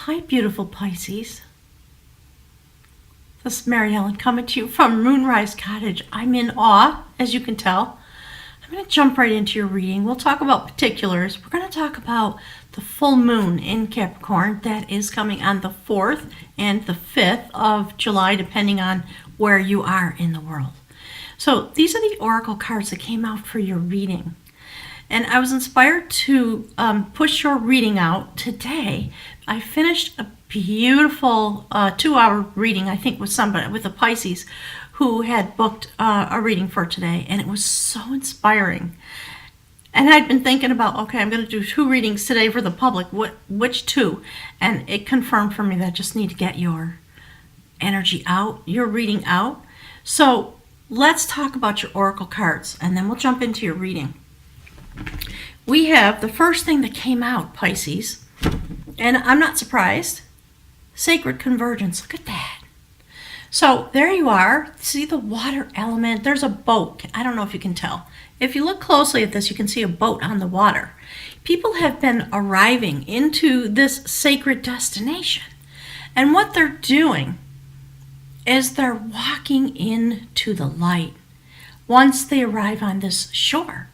Hi, beautiful Pisces. This is Mary Ellen coming to you from Moonrise Cottage. I'm in awe, as you can tell. I'm going to jump right into your reading. We'll talk about particulars. We're going to talk about the full moon in Capricorn that is coming on the 4th and the 5th of July, depending on where you are in the world. So these are the oracle cards that came out for your reading. And I was inspired to push your reading out today. I finished a beautiful 2-hour reading, I think, with somebody, with a Pisces who had booked a reading for today, and it was so inspiring. And I'd been thinking about, okay, I'm going to do 2 readings today for the public. Which 2? And it confirmed for me that I just need to get your energy out, your reading out. So let's talk about your oracle cards, and then we'll jump into your reading. We have the first thing that came out, Pisces, and I'm not surprised. Sacred convergence. Look at that. So there you are. See the water element? There's a boat. I don't know if you can tell. If you look closely at this, you can see a boat on the water. People have been arriving into this sacred destination. And what they're doing is they're walking into the light once they arrive on this shore.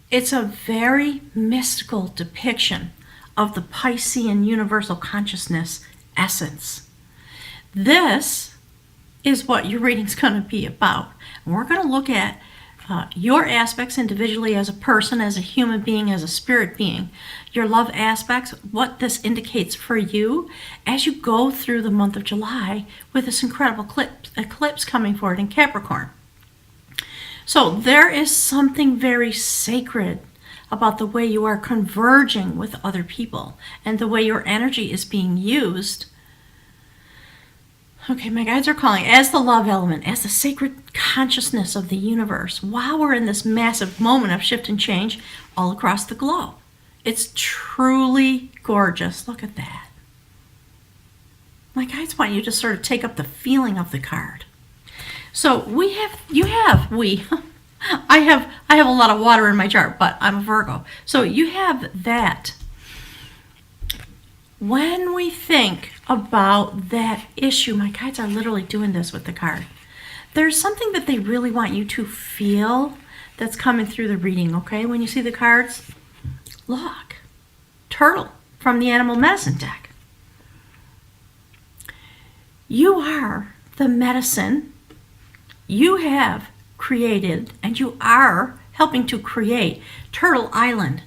It's a very mystical depiction of the Piscean universal consciousness essence. This is what your reading's going to be about. And we're going to look at your aspects individually as a person, as a human being, as a spirit being, your love aspects, what this indicates for you as you go through the month of July with this incredible eclipse coming forward in Capricorn. So there is something very sacred about the way you are converging with other people and the way your energy is being used. Okay, my guides are calling as the love element, as the sacred consciousness of the universe, while we're in this massive moment of shift and change all across the globe. It's truly gorgeous. Look at that. My guides want you to sort of take up the feeling of the card. So I have a lot of water in my chart, but I'm a Virgo. So you have that. When we think about that issue, my guides are literally doing this with the card. There's something that they really want you to feel that's coming through the reading, okay? When you see the cards, look, turtle from the animal medicine deck. You are the medicine. You have created, and you are helping to create Turtle Island.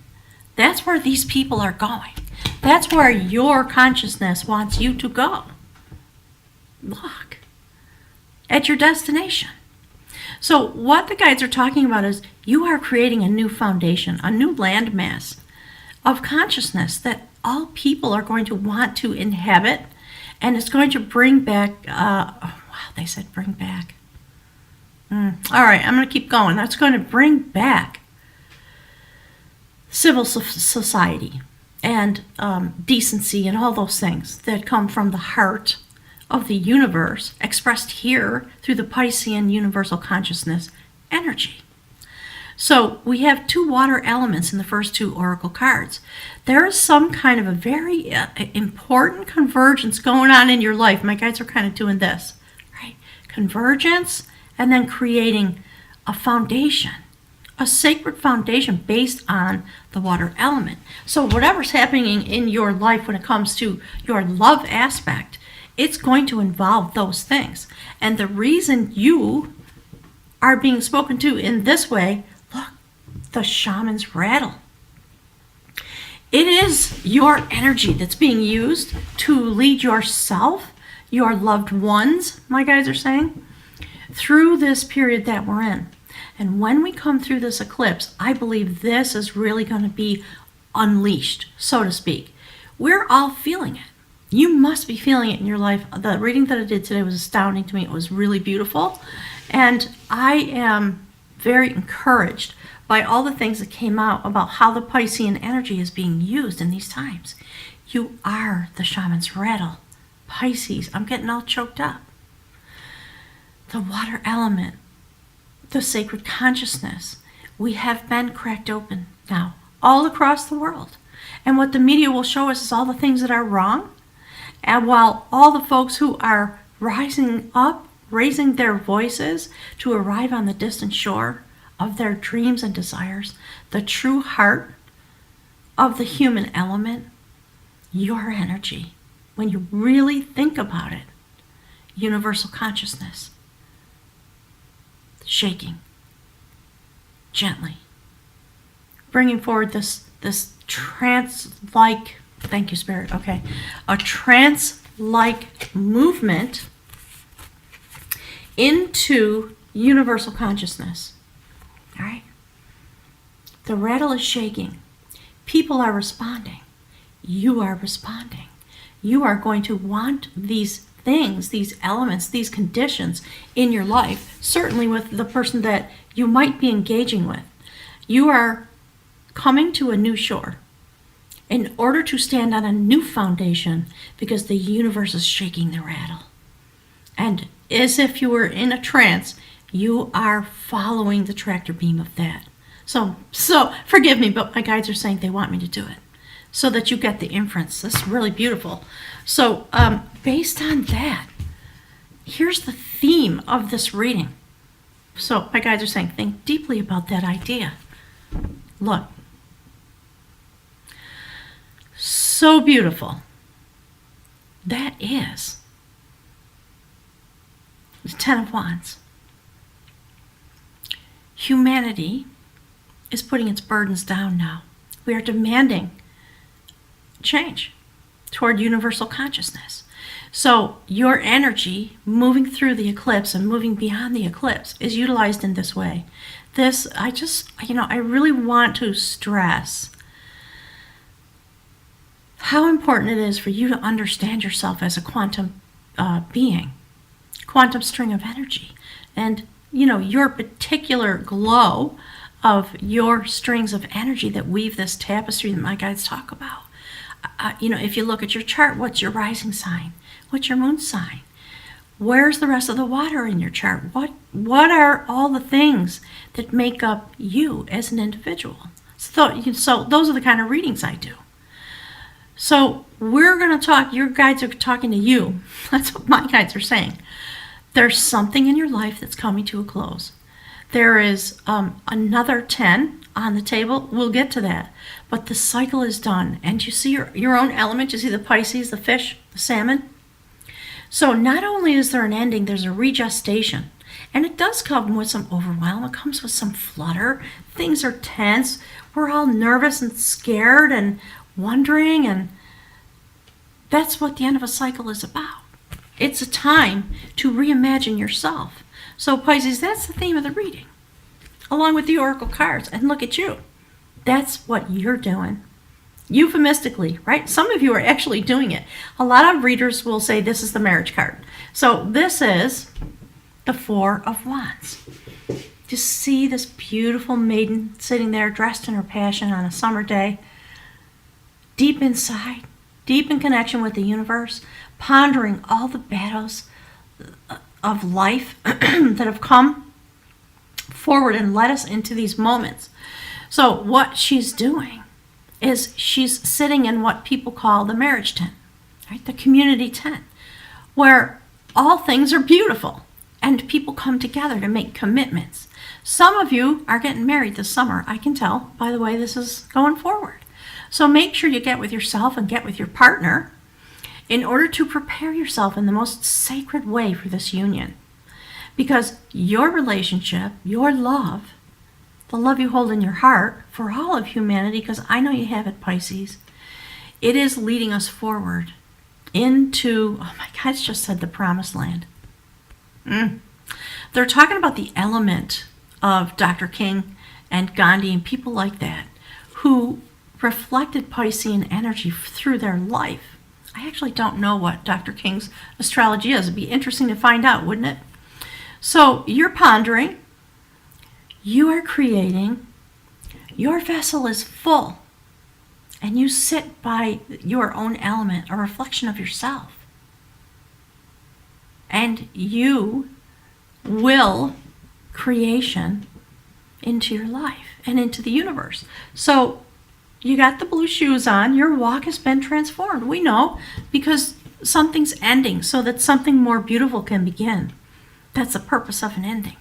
That's where these people are going. That's where your consciousness wants you to go. Look at your destination. So what the guides are talking about is you are creating a new foundation, a new landmass of consciousness that all people are going to want to inhabit, and it's going to bring back, they said bring back. All right, I'm going to keep going. That's going to bring back civil society and decency and all those things that come from the heart of the universe, expressed here through the Piscean universal consciousness energy. So we have 2 water elements in the first 2 oracle cards. There is some kind of a very important convergence going on in your life. My guides are kind of doing this, right? Convergence, and then creating a foundation, a sacred foundation based on the water element. So whatever's happening in your life when it comes to your love aspect, it's going to involve those things. And the reason you are being spoken to in this way, look, the shaman's rattle. It is your energy that's being used to lead yourself, your loved ones, my guides are saying, through this period that we're in. And when we come through this eclipse, I believe this is really going to be unleashed, so to speak. We're all feeling it. You must be feeling it in your life. The reading that I did today was astounding to me. It was really beautiful. And I am very encouraged by all the things that came out about how the Piscean energy is being used in these times. You are the shaman's rattle. Pisces, I'm getting all choked up. The water element, the sacred consciousness. We have been cracked open now all across the world. And what the media will show us is all the things that are wrong. And while all the folks who are rising up, raising their voices to arrive on the distant shore of their dreams and desires, the true heart of the human element, your energy, when you really think about it, universal consciousness, shaking gently, bringing forward this trance-like, thank you, Spirit, okay, a trance-like movement into universal consciousness. All right? The rattle is shaking. People are responding. You are responding. You are going to want these things, these elements, these conditions in your life, certainly with the person that you might be engaging with. You are coming to a new shore in order to stand on a new foundation because the universe is shaking the rattle. And as if you were in a trance, you are following the tractor beam of that. So forgive me, but my guides are saying they want me to do it so that you get the inference. This is really beautiful. So based on that, here's the theme of this reading. So my guides are saying, think deeply about that idea. Look. So beautiful. That is the Ten of Wands. Humanity is putting its burdens down now. We are demanding change toward universal consciousness. So your energy moving through the eclipse and moving beyond the eclipse is utilized in this way. This, I really want to stress how important it is for you to understand yourself as a quantum being, quantum string of energy. And, your particular glow of your strings of energy that weave this tapestry that my guides talk about. If you look at your chart, what's your rising sign? What's your moon sign? Where's the rest of the water in your chart? What are all the things that make up you as an individual? So those are the kind of readings I do. So we're going to talk, your guides are talking to you. That's what my guides are saying. There's something in your life that's coming to a close. There is another 10 on the table. We'll get to that. But the cycle is done. And you see your own element. You see the Pisces, the fish, the salmon. So not only is there an ending, there's a regestation. And it does come with some overwhelm. It comes with some flutter. Things are tense. We're all nervous and scared and wondering. And that's what the end of a cycle is about. It's a time to reimagine yourself. So Pisces, that's the theme of the reading, along with the oracle cards. And look at you. That's what you're doing. Euphemistically, right? Some of you are actually doing it. A lot of readers will say this is the marriage card. So this is the Four of Wands. Just see this beautiful maiden sitting there dressed in her passion on a summer day, deep inside, deep in connection with the universe, pondering all the battles of life that have come forward and led us into these moments. So what she's doing is she's sitting in what people call the marriage tent, right? The community tent, where all things are beautiful and people come together to make commitments. Some of you are getting married this summer. I can tell by the way this is going forward. So make sure you get with yourself and get with your partner in order to prepare yourself in the most sacred way for this union. Because your relationship, your love, the love you hold in your heart for all of humanity, because I know you have it, Pisces, it is leading us forward into, oh my God, it's just said the promised land. They're talking about the element of Dr. King and Gandhi and people like that who reflected Piscean energy through their life. I actually don't know what Dr. King's astrology is. It'd be interesting to find out, wouldn't it? So you're pondering. You are creating. Your vessel is full. And you sit by your own element, a reflection of yourself. And you will creation into your life and into the universe. So You got the blue shoes on. Your walk has been transformed. We know, because something's ending so that something more beautiful can begin. That's the purpose of an ending.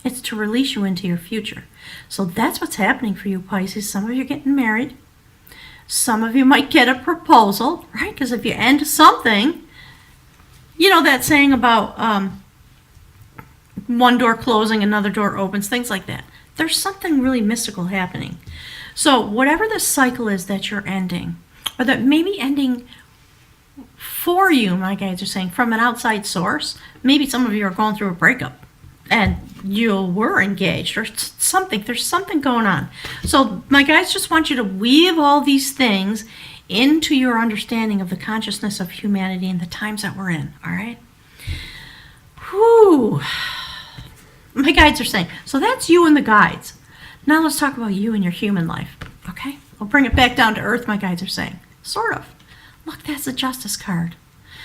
It's to release you into your future. So that's what's happening for you, Pisces. Some of you are getting married. Some of you might get a proposal, right? Because if you end something, you know that saying about one door closing, another door opens, things like that. There's something really mystical happening. So whatever the cycle is that you're ending, or that maybe ending for you, my guides are saying, from an outside source. Maybe some of you are going through a breakup and you were engaged or something. There's something going on. So my guides just want you to weave all these things into your understanding of the consciousness of humanity and the times that we're in, all right? Whew. My guides are saying, so that's you and the guides. Now let's talk about you and your human life, okay? I'll bring it back down to earth, my guides are saying. Sort of. Look, that's the Justice card.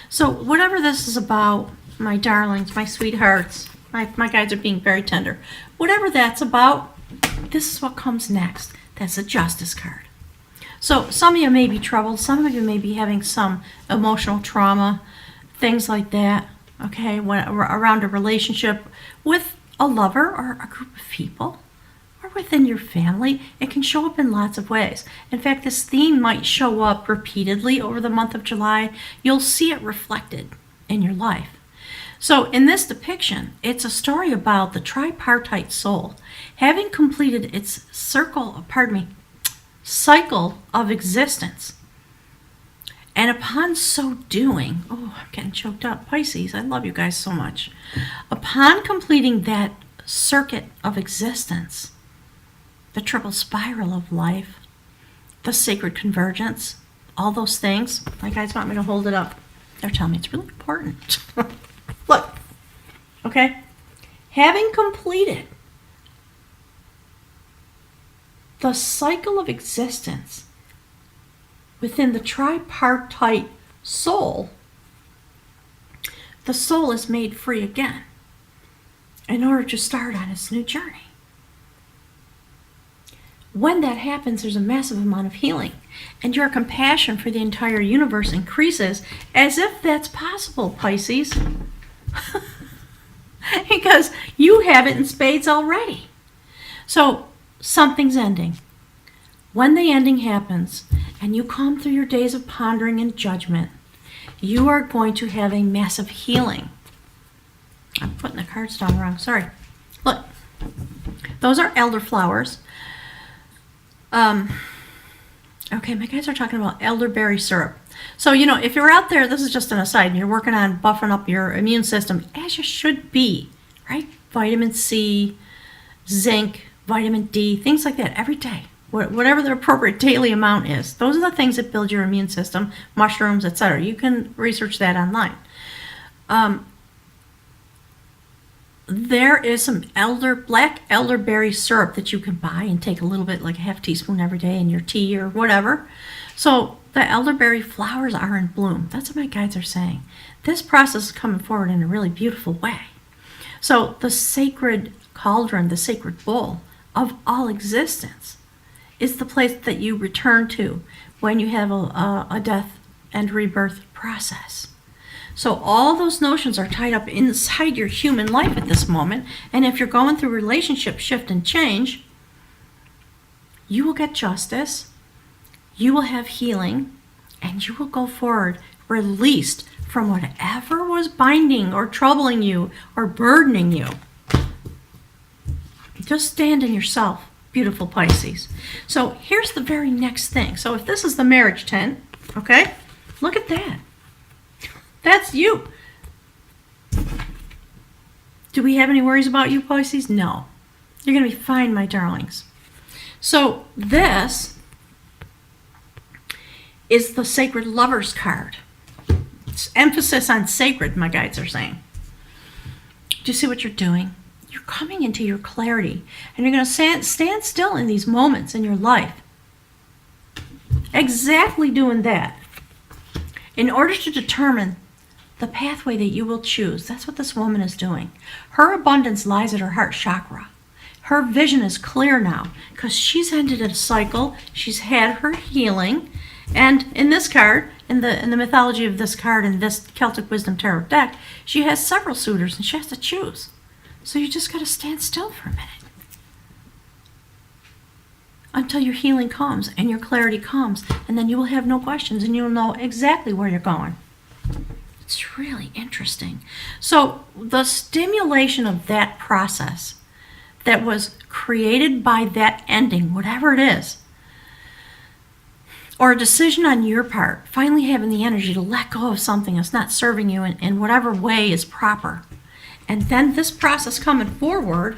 So whatever this is about, my darlings, my sweethearts, my guides are being very tender. Whatever that's about, this is what comes next. That's the Justice card. So some of you may be troubled. Some of you may be having some emotional trauma, things like that, okay, around a relationship with a lover or a group of people, or within your family. It can show up in lots of ways. In fact, this theme might show up repeatedly over the month of July. You'll see it reflected in your life. So in this depiction, it's a story about the tripartite soul having completed its cycle of existence. And upon so doing, oh, I'm getting choked up. Pisces, I love you guys so much. Upon completing that circuit of existence, the triple spiral of life, the sacred convergence, all those things. My guys want me to hold it up. They're telling me it's really important. Look, okay? Having completed the cycle of existence within the tripartite soul, the soul is made free again in order to start on its new journey. When that happens, there's a massive amount of healing, and your compassion for the entire universe increases, as if that's possible, Pisces. Because you have it in spades already. So something's ending. When the ending happens, and you come through your days of pondering and judgment, you are going to have a massive healing. I'm putting the cards down wrong, sorry. Look, those are elderflowers. Okay, my guys are talking about elderberry syrup. So, you know, if you're out there, this is just an aside, and you're working on buffing up your immune system, as you should be, right? Vitamin C, zinc, vitamin D, things like that every day. Whatever the appropriate daily amount is. Those are the things that build your immune system, mushrooms, etc. You can research that online. There is some black elderberry syrup that you can buy and take a little bit, like a half teaspoon every day in your tea or whatever. So the elderberry flowers are in bloom. That's what my guides are saying. This process is coming forward in a really beautiful way. So the sacred cauldron, the sacred bowl of all existence, is the place that you return to when you have a death and rebirth process. So all those notions are tied up inside your human life at this moment. And if you're going through relationship shift and change, you will get justice, you will have healing, and you will go forward released from whatever was binding or troubling you or burdening you. Just stand in yourself, beautiful Pisces. So here's the very next thing. So if this is the marriage tent, okay, look at that. That's you. Do we have any worries about you, Pisces? No. You're going to be fine, my darlings. So this is the Sacred Lovers card. It's emphasis on sacred, my guides are saying. Do you see what you're doing? You're coming into your clarity, and you're going to stand still in these moments in your life. Exactly doing that. In order to determine the pathway that you will choose. That's what this woman is doing. Her abundance lies at her heart chakra. Her vision is clear now because she's ended a cycle. She's had her healing. And in this card, in the mythology of this card in this Celtic Wisdom Tarot deck, she has several suitors and she has to choose. So you just got to stand still for a minute until your healing comes and your clarity comes, and then you will have no questions and you'll know exactly where you're going. It's really interesting. So the stimulation of that process that was created by that ending, whatever it is, or a decision on your part, finally having the energy to let go of something that's not serving you in whatever way is proper. And then this process coming forward,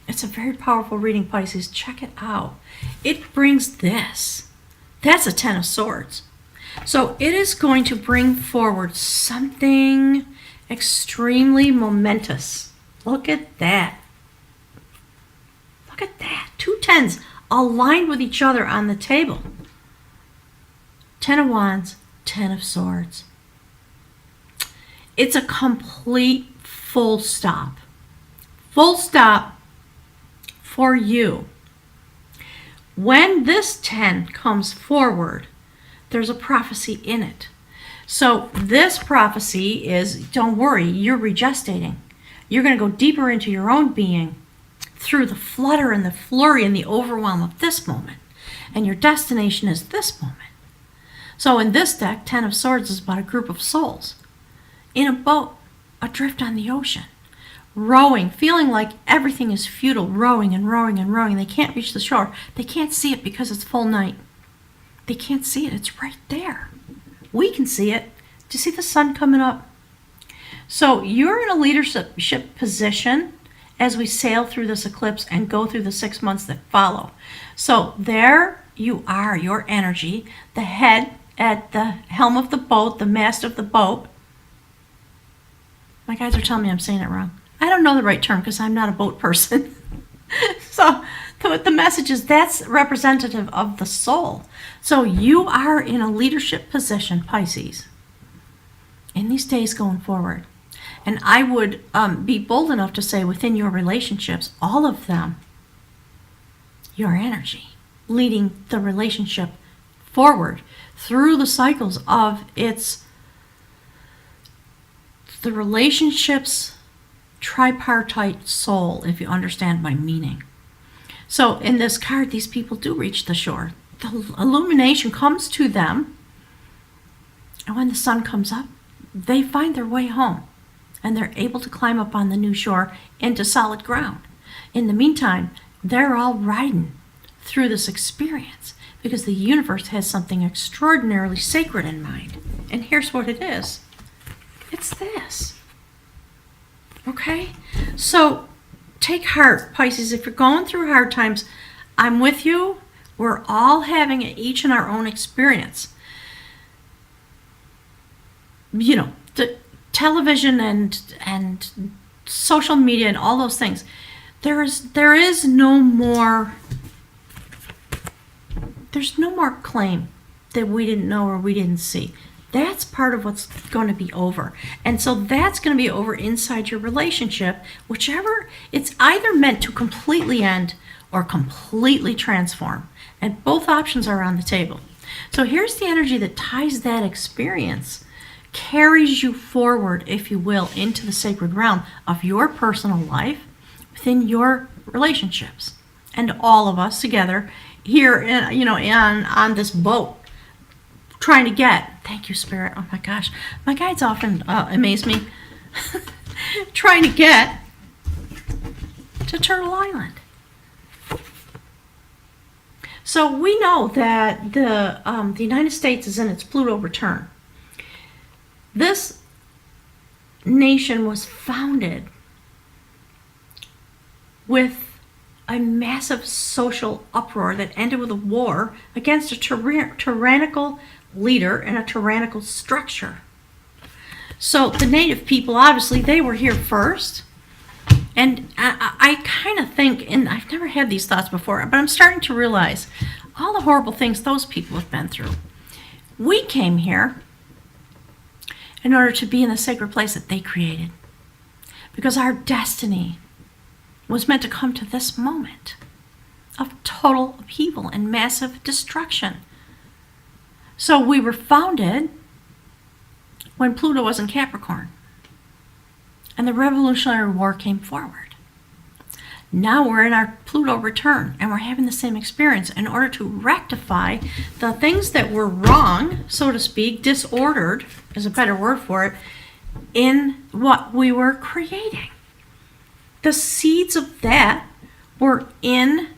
it's a very powerful reading, Pisces. Check it out. It brings this. That's a Ten of Swords. So it is going to bring forward something extremely momentous. Look at that. Look at that. Two tens aligned with each other on the table. Ten of Wands, Ten of Swords. It's a complete full stop. Full stop for you. When this 10 comes forward, there's a prophecy in it. So this prophecy is, don't worry, you're regestating. You're going to go deeper into your own being through the flutter and the flurry and the overwhelm of this moment. And your destination is this moment. So in this deck, Ten of Swords is about a group of souls in a boat adrift on the ocean, rowing, feeling like everything is futile, rowing and rowing and rowing. They can't reach the shore. They can't see it because it's full night. They can't see it. It's right there. We can see it. Do you see the sun coming up? So you're in a leadership position as we sail through this eclipse and go through the 6 months that follow. So there you are, your energy, the head at the helm of the boat, the mast of the boat. My guys are telling me I'm saying it wrong. I don't know the right term because I'm not a boat person. So the message is that's representative of the soul. So you are in a leadership position, Pisces, in these days going forward. And I would be bold enough to say within your relationships, all of them, your energy, leading the relationship forward through the cycles of the relationship's tripartite soul, if you understand my meaning. So in this card, these people do reach the shore. The illumination comes to them, and when the sun comes up, they find their way home, and they're able to climb up on the new shore into solid ground. In the meantime, they're all riding through this experience because the universe has something extraordinarily sacred in mind. And here's what it is. It's this. Okay? So take heart, Pisces. If you're going through hard times, I'm with you. We're all having it, each in our own experience. You know, the television and social media and all those things. There is no more. There's no more claim that we didn't know or we didn't see. That's part of what's going to be over. And so that's going to be over inside your relationship, whichever. It's either meant to completely end or completely transform. And both options are on the table. So here's the energy that ties that experience, carries you forward, if you will, into the sacred realm of your personal life within your relationships. And all of us together here, on this boat, trying to get, thank you, Spirit, oh my gosh, my guides often amaze me, trying to get to Turtle Island. So we know that the United States is in its Pluto return. This nation was founded with a massive social uproar that ended with a war against a tyrannical leader and a tyrannical structure. So the native people, obviously, they were here first. And I kind of think, and I've never had these thoughts before, but I'm starting to realize all the horrible things those people have been through. We came here in order to be in the sacred place that they created. Because our destiny was meant to come to this moment of total upheaval and massive destruction. So we were founded when Pluto was in Capricorn, and the Revolutionary War came forward. Now we're in our Pluto return, and we're having the same experience in order to rectify the things that were wrong, so to speak, disordered is a better word for it, in what we were creating. The seeds of that were in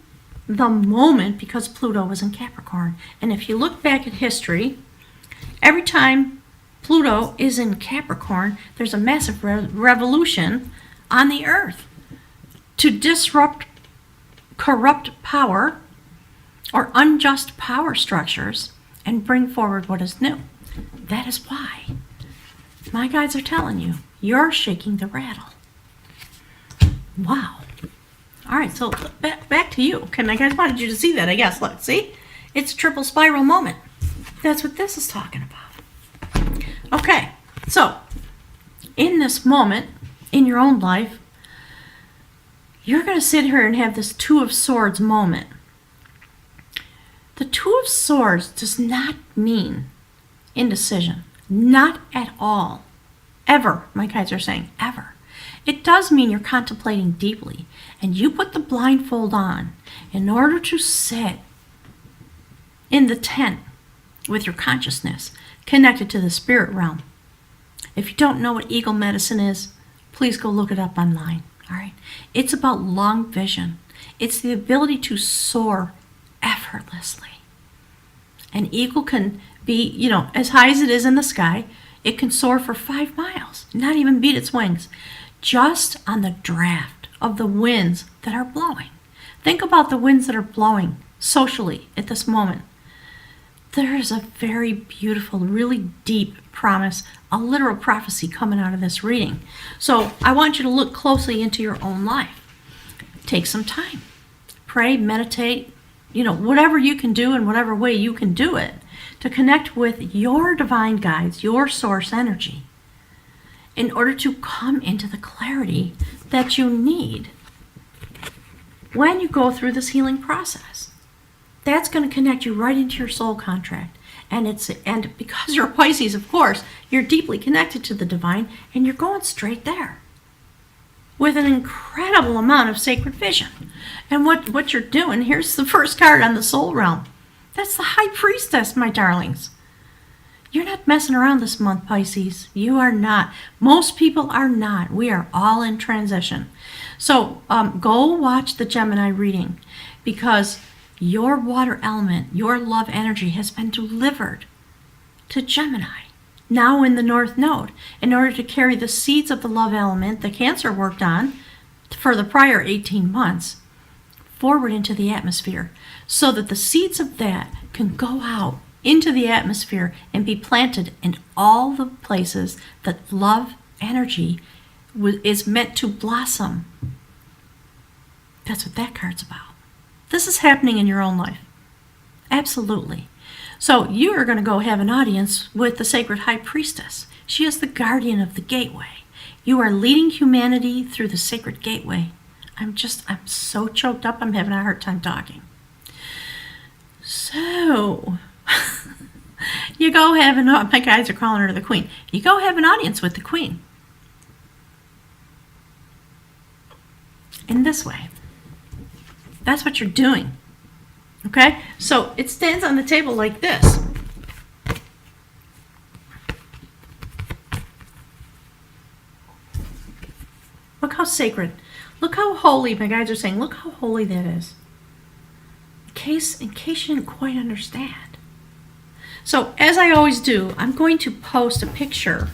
the moment because Pluto was in Capricorn. And if you look back at history, every time Pluto is in Capricorn, there's a massive revolution on the earth to disrupt corrupt power or unjust power structures and bring forward what is new. That is why my guides are telling you, you're shaking the rattle. Wow. All right, so back to you. Okay, my guys wanted you to see that, I guess. Look, see? It's a triple spiral moment. That's what this is talking about. Okay, so in this moment, in your own life, you're going to sit here and have this Two of Swords moment. The Two of Swords does not mean indecision. Not at all. Ever, my guides are saying, ever. It does mean you're contemplating deeply, and you put the blindfold on in order to sit in the tent with your consciousness connected to the spirit realm. If you don't know what eagle medicine is, please go look it up online. All right. It's about long vision. It's the ability to soar effortlessly. An eagle can be, as high as it is in the sky, it can soar for 5 miles, not even beat its wings, just on the draft of the winds that are blowing. Think about the winds that are blowing socially at this moment. There is a very beautiful, really deep promise, a literal prophecy coming out of this reading. So I want you to look closely into your own life. Take some time. Pray, meditate, whatever you can do in whatever way you can do it to connect with your divine guides, your source energy, in order to come into the clarity that you need when you go through this healing process. That's going to connect you right into your soul contract. And because you're a Pisces, of course, you're deeply connected to the divine, and you're going straight there with an incredible amount of sacred vision. And what you're doing, here's the first card on the soul realm. That's the High Priestess, my darlings. You're not messing around this month, Pisces. You are not. Most people are not. We are all in transition. So go watch the Gemini reading, because your water element, your love energy has been delivered to Gemini, now in the North Node, in order to carry the seeds of the love element that Cancer worked on for the prior 18 months forward into the atmosphere, so that the seeds of that can go out into the atmosphere and be planted in all the places that love energy is meant to blossom. That's what that card's about. This is happening in your own life. Absolutely. So you are going to go have an audience with the sacred High Priestess. She is the guardian of the gateway. You are leading humanity through the sacred gateway. I'm so choked up, I'm having a hard time talking. So, you go have my guys are calling her the Queen. You go have an audience with the Queen. In this way. That's what you're doing. Okay? So it stands on the table like this. Look how sacred. Look how holy, my guides are saying, look how holy that is. In case you didn't quite understand. So as I always do, I'm going to post a picture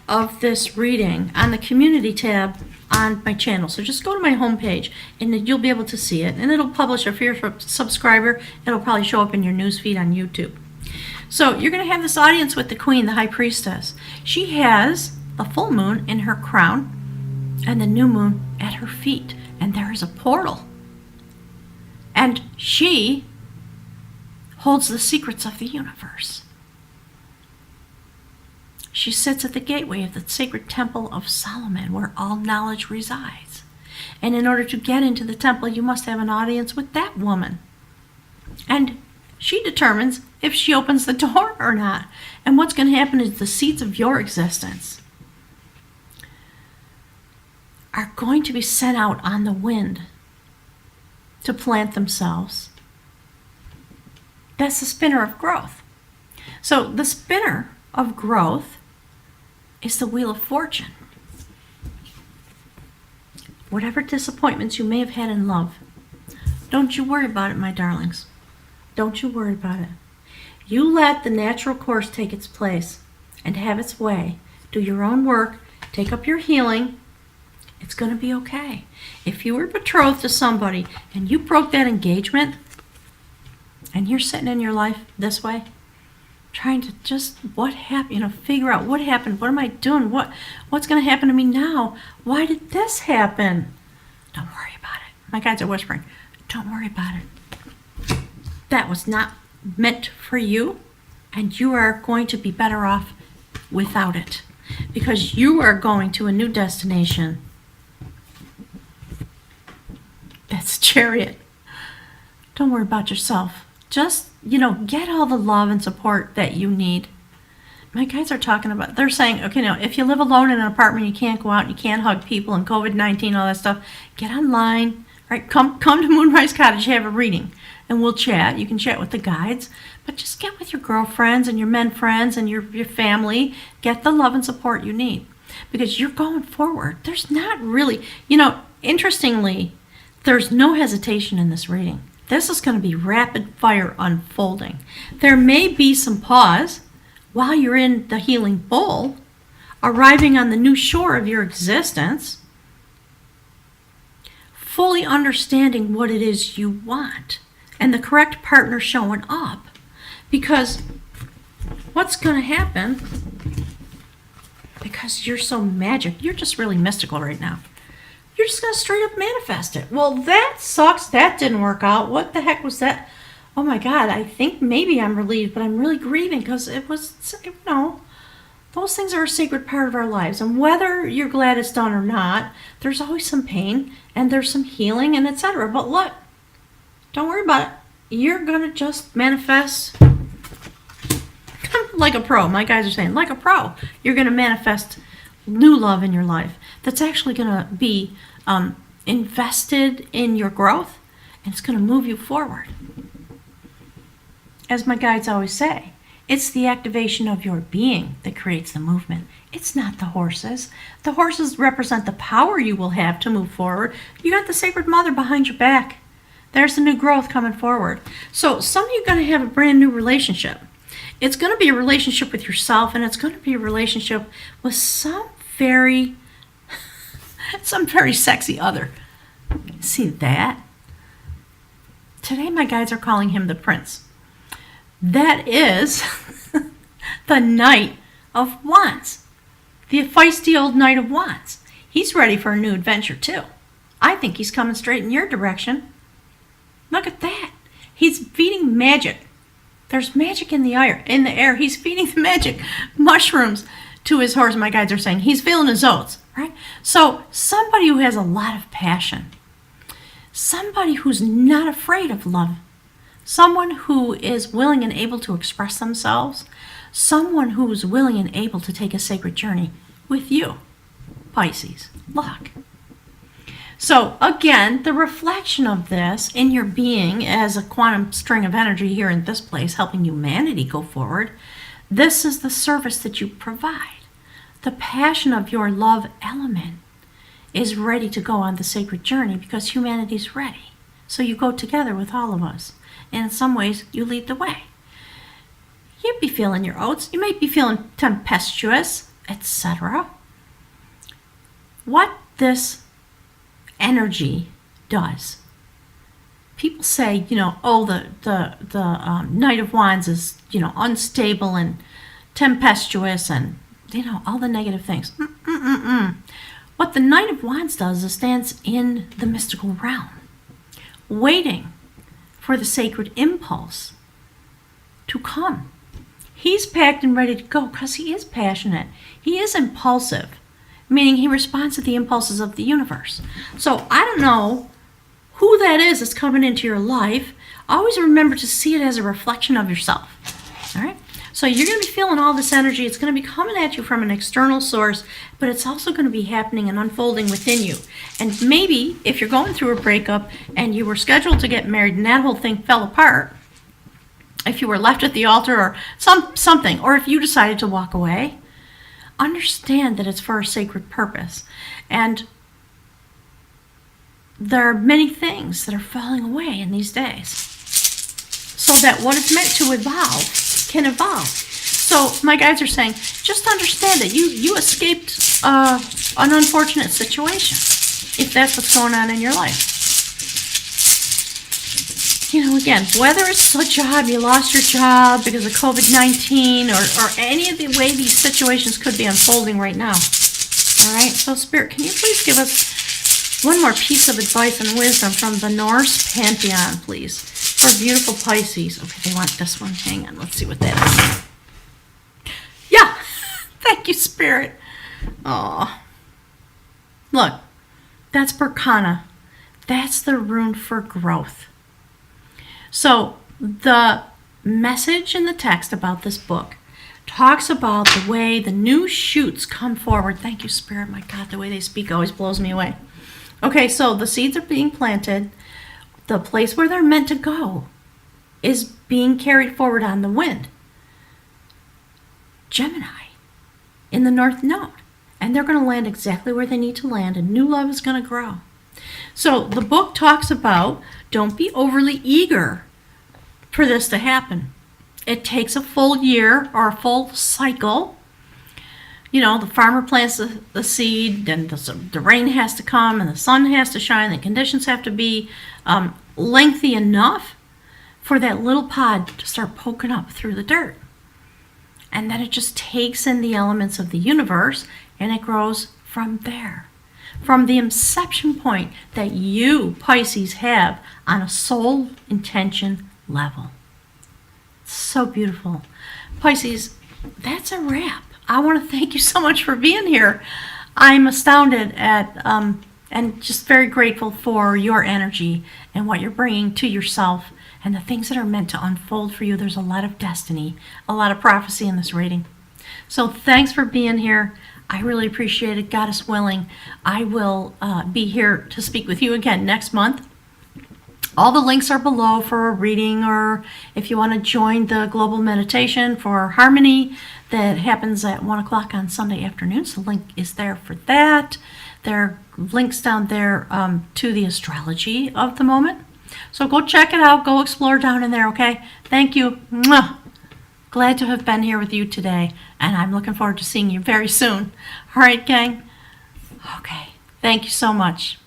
of this reading on the community tab on my channel. So just go to my homepage and you'll be able to see it. And it'll publish, if you're a subscriber, it'll probably show up in your newsfeed on YouTube. So you're going to have this audience with the Queen, the High Priestess. She has the full moon in her crown and the new moon at her feet. And there is a portal. And she holds the secrets of the universe. She sits at the gateway of the sacred temple of Solomon, where all knowledge resides. And in order to get into the temple, you must have an audience with that woman. And she determines if she opens the door or not. And what's going to happen is the seeds of your existence are going to be sent out on the wind to plant themselves. That's the spinner of growth. So the spinner of growth is the Wheel of Fortune. Whatever disappointments you may have had in love, don't you worry about it, my darlings. Don't you worry about it. You let the natural course take its place and have its way. Do your own work. Take up your healing. It's going to be okay. If you were betrothed to somebody and you broke that engagement and you're sitting in your life this way, trying to just, what happened, figure out what happened, what am I doing, what's going to happen to me now, why did this happen? Don't worry about it. My guides are whispering, don't worry about it. That was not meant for you, and you are going to be better off without it, because you are going to a new destination. That's Chariot. Don't worry about yourself. Just, get all the love and support that you need. My guys are talking about, they're saying, okay, now, if you live alone in an apartment, you can't go out, you can't hug people, and COVID-19, all that stuff, get online, right? Come to Moonrise Cottage, have a reading, and we'll chat. You can chat with the guides, but just get with your girlfriends and your men friends and your family. Get the love and support you need, because you're going forward. There's not really, interestingly, there's no hesitation in this reading. This is going to be rapid fire unfolding. There may be some pause while you're in the healing bowl, arriving on the new shore of your existence, fully understanding what it is you want, and the correct partner showing up. Because what's going to happen, because you're so magic, you're just really mystical right now. You're just going to straight up manifest it. Well, that sucks. That didn't work out. What the heck was that? Oh my God, I think maybe I'm relieved, but I'm really grieving because it was, those things are a sacred part of our lives. And whether you're glad it's done or not, there's always some pain and there's some healing and etc. But look, don't worry about it. You're going to just manifest like a pro. My guys are saying, like a pro. You're going to manifest new love in your life that's actually going to be invested in your growth, and it's going to move you forward. As my guides always say, it's the activation of your being that creates the movement. It's not the horses. The horses represent the power you will have to move forward. You got the Sacred Mother behind your back. There's the new growth coming forward. So some of you are going to have a brand new relationship. It's going to be a relationship with yourself, and it's going to be a relationship with some very sexy other. See that? Today my guides are calling him the Prince. That is the Knight of Wands. The feisty old Knight of Wands. He's ready for a new adventure too. I think he's coming straight in your direction. Look at that. He's feeding magic. There's magic in the air. He's feeding the magic mushrooms to his horse. My guides are saying he's feeling his oats, right? So somebody who has a lot of passion, somebody who's not afraid of love, someone who is willing and able to express themselves, someone who's willing and able to take a sacred journey with you, Pisces. Look. So again, the reflection of this in your being as a quantum string of energy here in this place, helping humanity go forward, this is the service that you provide. The passion of your love element is ready to go on the sacred journey because humanity's ready. So you go together with all of us. And in some ways, you lead the way. You'd be feeling your oats. You might be feeling tempestuous, etc. What this energy does. People say, the Knight of Wands is, unstable and tempestuous and, all the negative things. What the Knight of Wands does is stands in the mystical realm, waiting for the sacred impulse to come. He's packed and ready to go because he is passionate. He is impulsive. meaning he responds to the impulses of the universe. So I don't know who that is that's coming into your life. Always remember to see it as a reflection of yourself. All right? So you're going to be feeling all this energy. It's going to be coming at you from an external source, but it's also going to be happening and unfolding within you. And maybe if you're going through a breakup and you were scheduled to get married and that whole thing fell apart, if you were left at the altar or something, or if you decided to walk away, understand that it's for a sacred purpose. And there are many things that are falling away in these days, so that what is meant to evolve can evolve. So my guides are saying, just understand that you escaped an unfortunate situation, if that's what's going on in your life. You know, again, whether it's a job, you lost your job because of COVID-19 or any of the way these situations could be unfolding right now. All right, so Spirit, can you please give us one more piece of advice and wisdom from the Norse Pantheon, please, for beautiful Pisces. Okay, they want this one. Hang on, let's see what that is. Yeah, thank you, Spirit. Oh, look, that's Berkana. That's the rune for growth. So the message in the text about this book talks about the way the new shoots come forward. Thank you, Spirit. My God, the way they speak always blows me away. Okay, so the seeds are being planted. The place where they're meant to go is being carried forward on the wind. Gemini in the North Node. And they're going to land exactly where they need to land, and new love is going to grow. So the book talks about don't be overly eager for this to happen. It takes a full year or a full cycle. You know, the farmer plants the seed, and the rain has to come, and the sun has to shine, the conditions have to be lengthy enough for that little pod to start poking up through the dirt. And then it just takes in the elements of the universe, and it grows from there. From the inception point that you, Pisces, have on a soul intention level. It's so beautiful. Pisces, that's a wrap. I want to thank you so much for being here. I'm astounded at and just very grateful for your energy and what you're bringing to yourself and the things that are meant to unfold for you. There's a lot of destiny, a lot of prophecy in this reading. So thanks for being here. I really appreciate it. Goddess willing, I will be here to speak with you again next month. All the links are below for a reading, or if you want to join the global meditation for harmony that happens at 1 o'clock on Sunday afternoons. The link is there for that. There are links down there to the astrology of the moment. So go check it out. Go explore down in there, okay? Thank you. Mwah. Glad to have been here with you today, and I'm looking forward to seeing you very soon. All right, gang? Okay. Thank you so much.